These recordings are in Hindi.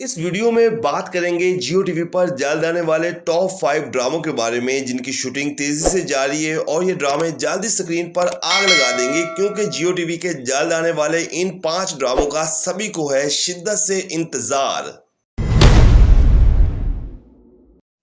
इस वीडियो में बात करेंगे जियो टीवी पर जल्द आने वाले टॉप 5 ड्रामों के बारे में जिनकी शूटिंग तेजी से जारी है और ये ड्रामे जल्दी स्क्रीन पर आग लगा देंगे क्योंकि जियो टीवी के जल्द आने वाले इन 5 ड्रामों का सभी को है शिद्दत से इंतजार।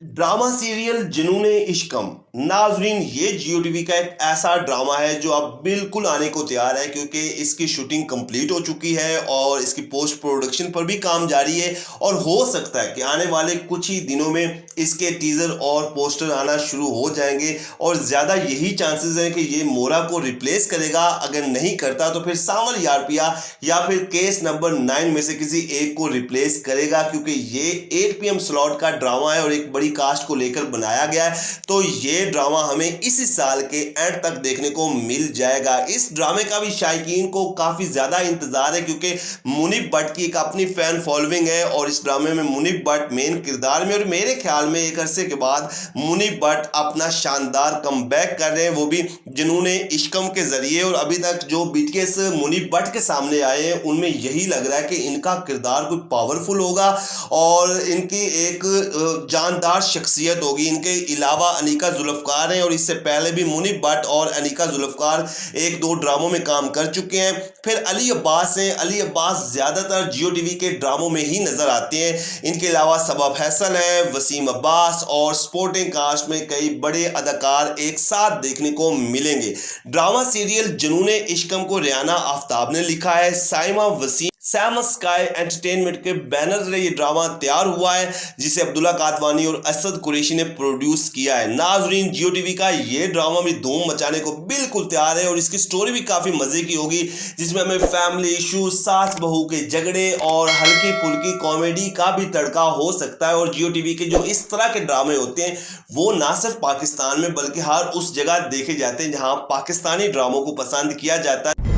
ड्रामा सीरियल जुनून इश्कम। नाजरीन, ये जियो टीवी का एक ऐसा ड्रामा है जो अब बिल्कुल आने को तैयार है क्योंकि इसकी शूटिंग कंप्लीट हो चुकी है और इसकी पोस्ट प्रोडक्शन पर भी काम जारी है और हो सकता है कि आने वाले कुछ ही दिनों में इसके टीजर और पोस्टर आना शुरू हो जाएंगे और ज़्यादा यही चांसेस हैं कि ये मोरा को रिप्लेस करेगा। अगर नहीं करता तो फिर सावल यारपिया या फिर केस नंबर 9 में से किसी एक को रिप्लेस करेगा क्योंकि ये 8 PM स्लॉट का ड्रामा है और एक बड़ी कास्ट को लेकर बनाया गया है, तो ये ड्रामा हमें इसी साल के एंड तक देखने को मिल जाएगा। इस ड्रामे का भी शायकीन को काफी ज्यादा इंतजार है क्योंकि मुनीब भट्ट की एक अपनी फैन फॉलोइंग है और इस ड्रामे में मुनीब भट्ट मेन किरदार में और मेरे ख्याल में एक अरसे के बाद मुनीब भट्ट अपना शानदार कमबैक कर रहे हैं, वो भी जुनून इश्कम के जरिए। और अभी तक जो बीटीएस मुनीब भट्ट के सामने आए हैं उनमें यही लग रहा है कि इनका किरदार कोई पावरफुल होगा और इनकी एक जानदार शख्सियत होगी। इनके अलावा अनीका जुल्फकार हैं और इससे पहले भी मुनीब भट्ट और अनीका जुल्फकार 1-2 ड्रामों में काम कर चुके हैं। फिर अली अब्बास हैं। अली अब्बास ज़्यादातर जियो टीवी के ड्रामों में ही नजर आते हैं। इनके अलावा सबा फैसल है, वसीम अब्बास और सपोर्टिंग कास्ट में कई बड़े अदाकार एक साथ देखने को मिलेंगे। ड्रामा सीरियल जुनून इश्कम को रियाना आफ्ताब ने लिखा है। Saima Wasim Sam Sky Entertainment के बैनर से ये ड्रामा तैयार हुआ है जिसे अब्दुल्ला कादवानी और असद कुरैशी ने प्रोड्यूस किया है। नाजरीन, जियो टीवी का ये ड्रामा भी धूम मचाने को बिल्कुल तैयार है और इसकी स्टोरी भी काफी मजे की होगी जिसमें हमें फैमिली इशू, सास बहू के झगड़े और हल्की फुल्की कॉमेडी का भी तड़का हो सकता है। और जियो टीवी के जो इस तरह के ड्रामे होते हैं वो ना सिर्फ पाकिस्तान में बल्कि हर उस जगह देखे जाते हैं जहां पाकिस्तानी ड्रामों को पसंद किया जाता है।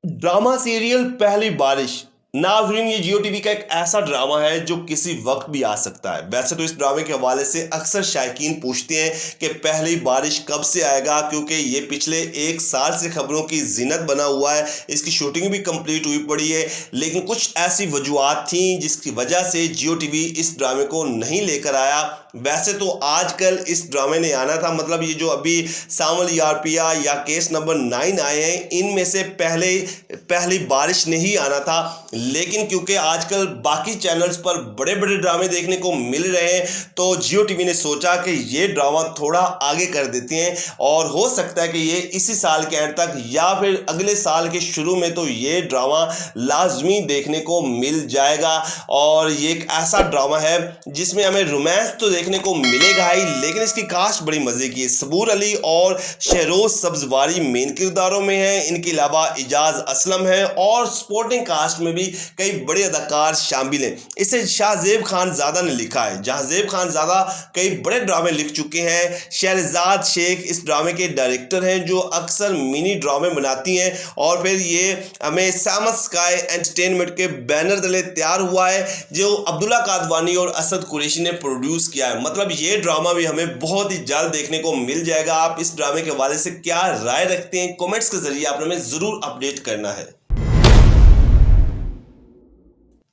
ड्रामा सीरियल पहली बारिश। नाज़रीन, ये जियो टीवी का एक ऐसा ड्रामा है जो किसी वक्त भी आ सकता है। वैसे तो इस ड्रामे के हवाले से अक्सर शायकीन पूछते हैं कि पहली बारिश कब से आएगा क्योंकि ये पिछले 1 साल से खबरों की जिनत बना हुआ है। इसकी शूटिंग भी कंप्लीट हुई पड़ी है लेकिन कुछ ऐसी वजूहत थी जिसकी वजह से जियो टीवी इस ड्रामे को नहीं लेकर आया। वैसे तो आजकल इस ड्रामे ने आना था, मतलब ये जो अभी सावल यारपिया या केस नंबर 9 आए हैं इनमें से पहली बारिश नहीं आना था, लेकिन क्योंकि आजकल बाकी चैनल्स पर बड़े बड़े ड्रामे देखने को मिल रहे हैं तो जियो टीवी ने सोचा कि ये ड्रामा थोड़ा आगे कर देते हैं और हो सकता है कि ये इसी साल के एंड तक या फिर अगले साल के शुरू में तो ये ड्रामा लाजमी देखने को मिल जाएगा। और ये एक ऐसा ड्रामा है जिसमें हमें रोमांस तो देखने को मिलेगा ही लेकिन इसकी कास्ट बड़ी मजे की है। सबूर अली और शहरोज सब्जवारी मेन किरदारों में है। इनके अलावा इजाज असलम है और सपोर्टिंग कास्ट में भी कई बड़े अदाकार शामिल हैं। इसे शाहजेब खानजादा ने लिखा है। शाहजेब खानजादा कई बड़े ड्रामे लिख चुके हैं। शहरजाद शेख इस ड्रामे के डायरेक्टर हैं जो अक्सर मिनी ड्रामे बनाती हैं और फिर ये हमें सैम स्काई एंटरटेनमेंट के बैनर तले तैयार हुआ है जो अब्दुल्ला कादवानी और असद कुरैशी ने प्रोड्यूस किया है। मतलब ये ड्रामा भी हमें बहुत ही जल्द देखने को मिल जाएगा। आप इस ड्रामे के हवाले से क्या राय रखते हैं कमेंट्स के जरिए आपने हमें जरूर अपडेट करना है।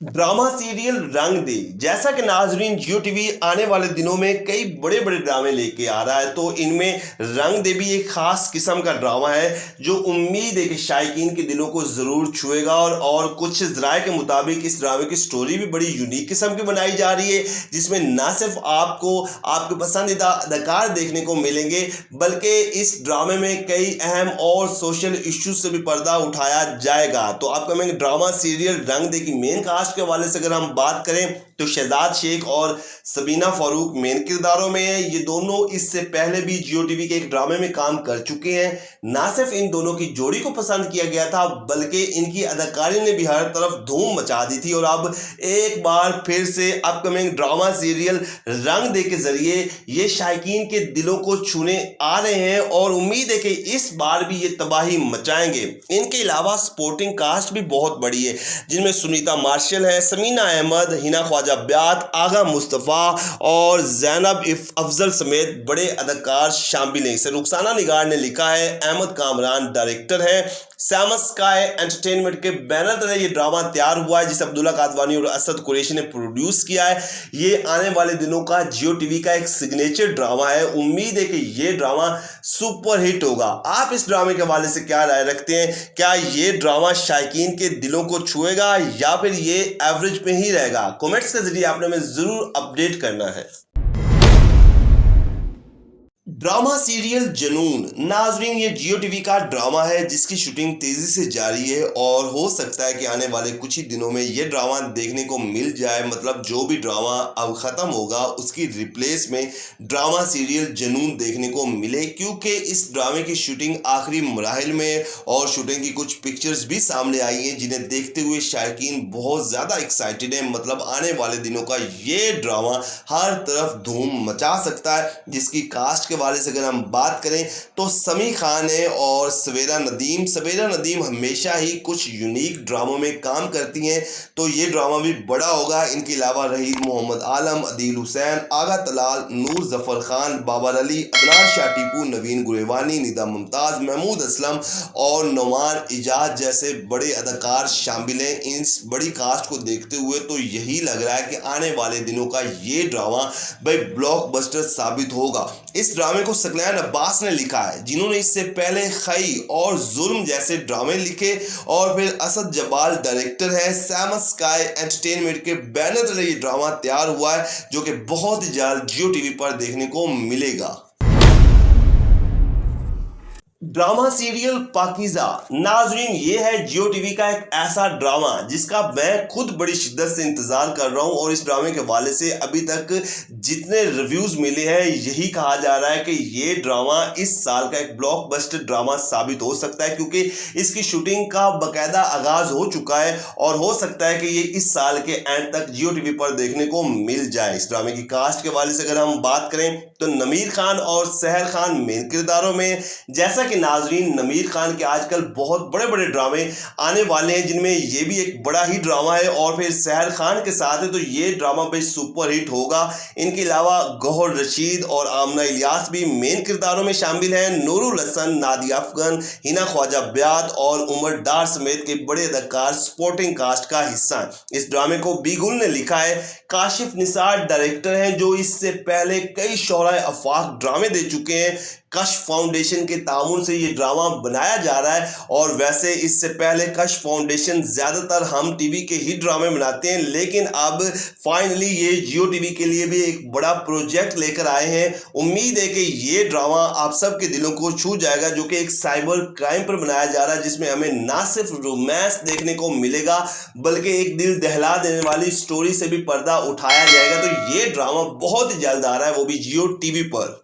ड्रामा सीरियल रंग दे। जैसा कि नाजरीन, जियो टीवी आने वाले दिनों में कई बड़े बड़े ड्रामे लेके आ रहा है तो इनमें रंग दे भी एक खास किस्म का ड्रामा है जो उम्मीद है कि शायकीन के दिलों को ज़रूर छुएगा। और कुछ ज़राए के मुताबिक इस ड्रामे की स्टोरी भी बड़ी यूनिक किस्म की बनाई जा रही है जिसमें ना सिर्फ आपको आपके पसंदीदा अदाकार देखने को मिलेंगे बल्कि इस ड्रामे में कई अहम और सोशल इश्यूज से भी पर्दा उठाया जाएगा। तो अपकमिंग ड्रामा सीरियल रंग दे की मेन कास्ट के हवाले से अगर हम बात करें तो शहजाद शेख और सबीना फारूक मेन किरदारों में है। ये दोनों इससे पहले भी जियो टीवी के एक ड्रामे में काम कर चुके हैं। ना सिर्फ इन दोनों की जोड़ी को पसंद किया गया था बल्कि इनकी अदाकारी ने भी हर तरफ धूम मचा दी थी। और अब एक बार फिर से अपकमिंग ड्रामा सीरियल रंग दे के जरिए ये शायकीन के दिलों को छूने आ रहे हैं और उम्मीद है कि इस बार भी ये तबाही मचाएंगे। इनके अलावा सपोर्टिंग कास्ट भी बहुत बड़ी है जिनमें सुनीता मार्शल है, समीना अहमद, हिना ख्वाजा ब्यात, आगा मुस्तफ़ा और जैनब अफजल समेत बड़े अदाकार शामिल हैं। इसे रुखसाना निगार ने लिखा है। अहमद कामरान डायरेक्टर है। सैम स्काई एंटरटेनमेंट के बैनर तले ये ड्रामा तैयार हुआ है, जिसे अब्दुल्ला कादवानी और असद कुरैशी ने प्रोड्यूस किया है। ये आने वाले दिनों का जियो टीवी का एक सिग्नेचर ड्रामा है। उम्मीद है कि ये ड्रामा सुपर हिट होगा। आप इस ड्रामे के हवाले से क्या राय रखते हैं? क्या ये ड्रामा शायकीन के दिलों को छुएगा या फिर ये एवरेज पे ही रहेगा? कमेंट्स के जरिए आपने हमें जरूर अपडेट करना है। ड्रामा सीरियल जुनून नाजरीन, ये जियो टीवी का ड्रामा है जिसकी शूटिंग तेजी से जारी है और हो सकता है कि आने वाले कुछ ही दिनों में ये ड्रामा देखने को मिल जाए। मतलब जो भी ड्रामा अब खत्म होगा उसकी रिप्लेस में ड्रामा सीरियल जुनून देखने को मिले, क्योंकि इस ड्रामे की शूटिंग आखिरी मराहिल में और शूटिंग की कुछ पिक्चर्स भी सामने आई हैं, जिन्हें देखते हुए शायकीन बहुत ज़्यादा एक्साइटेड है। मतलब आने वाले दिनों का ये ड्रामा हर तरफ धूम मचा सकता है। जिसकी कास्ट के से अगर हम बात करें तो समी खान है और सवेरा नदीम हमेशा ही कुछ यूनिक ड्रामों में काम करती हैं, तो ये ड्रामा भी बड़ा होगा। इनके अलावा रहील मोहम्मद आलम, अदील हुसैन, आगा तलाल, नूर जफर खान, बाबर अली, अदनान शाह टीपू, नवीन गुरेवानी, निदा मुमताज, महमूद असलम और नौमान इजाज जैसे बड़े अदाकार शामिल हैं। इस बड़ी कास्ट को देखते हुए तो यही लग रहा है कि आने वाले दिनों का ये ड्रामा भाई ब्लॉकबस्टर साबित होगा। इस ड्रामे को सकलैन अब्बास ने लिखा है, जिन्होंने इससे पहले खई और जुल्म जैसे ड्रामे लिखे, और फिर असद जबाल डायरेक्टर है। सैम स्काई एंटरटेनमेंट के बैनर तले ये ड्रामा तैयार हुआ है, जो कि बहुत जल्द जियो टीवी पर देखने को मिलेगा। ड्रामा सीरियल पाकीज़ा नाजरीन, ये है जियो टीवी का एक ऐसा ड्रामा जिसका मैं खुद बड़ी शिद्दत से इंतजार कर रहा हूं, और इस ड्रामे के हवाले से अभी तक जितने रिव्यूज मिले हैं यही कहा जा रहा है कि ये ड्रामा इस साल का एक ब्लॉकबस्टर ड्रामा साबित हो सकता है, क्योंकि इसकी शूटिंग का बाकायदा आगाज हो चुका है और हो सकता है कि ये इस साल के एंड तक जियो टीवी पर देखने को मिल जाए। इस ड्रामे की कास्ट के हवाले से अगर हम बात करें तो नमीर खान और सहर खान मेन किरदारों में। जैसा कि नाजरीन, नमीर खान के आजकल बहुत बड़े बड़े ड्रामे आने वाले हैं, जिनमें ये भी एक बड़ा ही ड्रामा है, और फिर सहर खान के साथ है तो ये ड्रामा भी सुपर हिट होगा। इनके अलावा गौहर रशीद और आमना इलियास भी मेन किरदारों में शामिल हैं। नूरुल हसन, नादिया अफगन, हिना ख्वाजा ब्याद और उमर डार समेत के बड़े अदाकार सपोर्टिंग कास्ट का हिस्सा हैं। इस ड्रामे को बीगुल ने लिखा है। काशिफ निसार डायरेक्टर हैं, जो इससे पहले कई शौरा आफाक ड्रामे दे चुके हैं। कश फाउंडेशन के तामुन से ये ड्रामा बनाया जा रहा है, और वैसे इससे पहले कश फाउंडेशन ज़्यादातर हम टीवी के ही ड्रामे बनाते हैं, लेकिन अब फाइनली ये जियो टीवी के लिए भी एक बड़ा प्रोजेक्ट लेकर आए हैं। उम्मीद है कि ये ड्रामा आप सबके दिलों को छू जाएगा, जो कि एक साइबर क्राइम पर बनाया जा रहा है, जिसमें हमें ना सिर्फ रोमांस देखने को मिलेगा बल्कि एक दिल दहला देने वाली स्टोरी से भी पर्दा उठाया जाएगा। तो ये ड्रामा बहुत ही जल्द आ रहा है, वो भी जियो टीवी पर।